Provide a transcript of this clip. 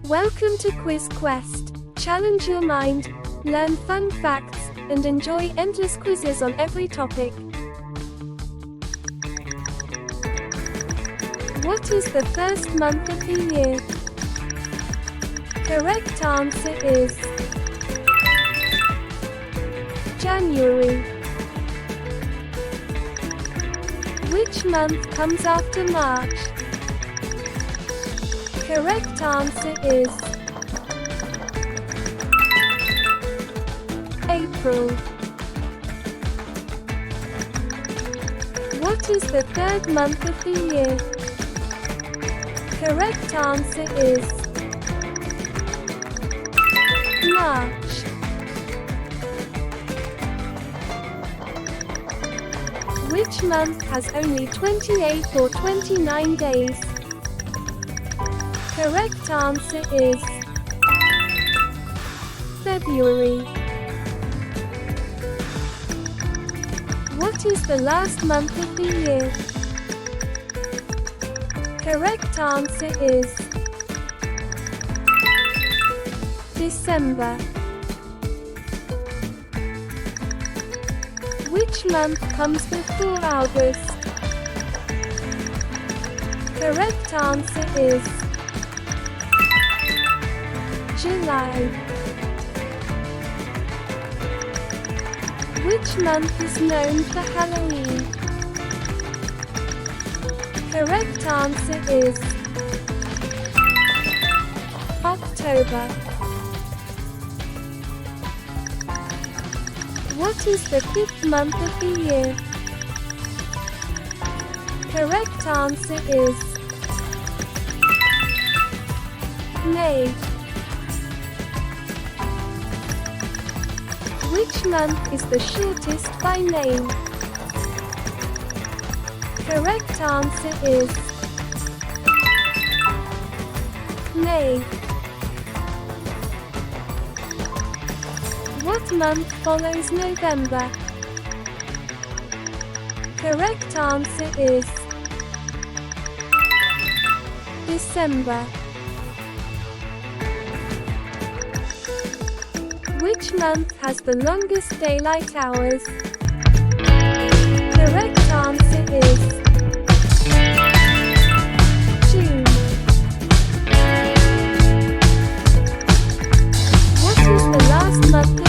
Welcome to Quiz Quest. Challenge your mind, learn fun facts, and enjoy endless quizzes on every topic. What is the first month of the year? Correct answer is January. Which month comes after March? Correct answer is April. What is the third month of the year? Correct answer is March. Which month has only 28 or 29 days? Correct answer is February. What is the last month of the year? Correct answer is December. Which month comes before August? Correct answer is July. Which month is known for Halloween? Correct answer is October. What is the fifth month of the year? Correct answer is May. Which month is the shortest by name? Correct answer is May. What month follows November? Correct answer is December. Which month has the longest daylight hours? Correct answer is June. What is the last month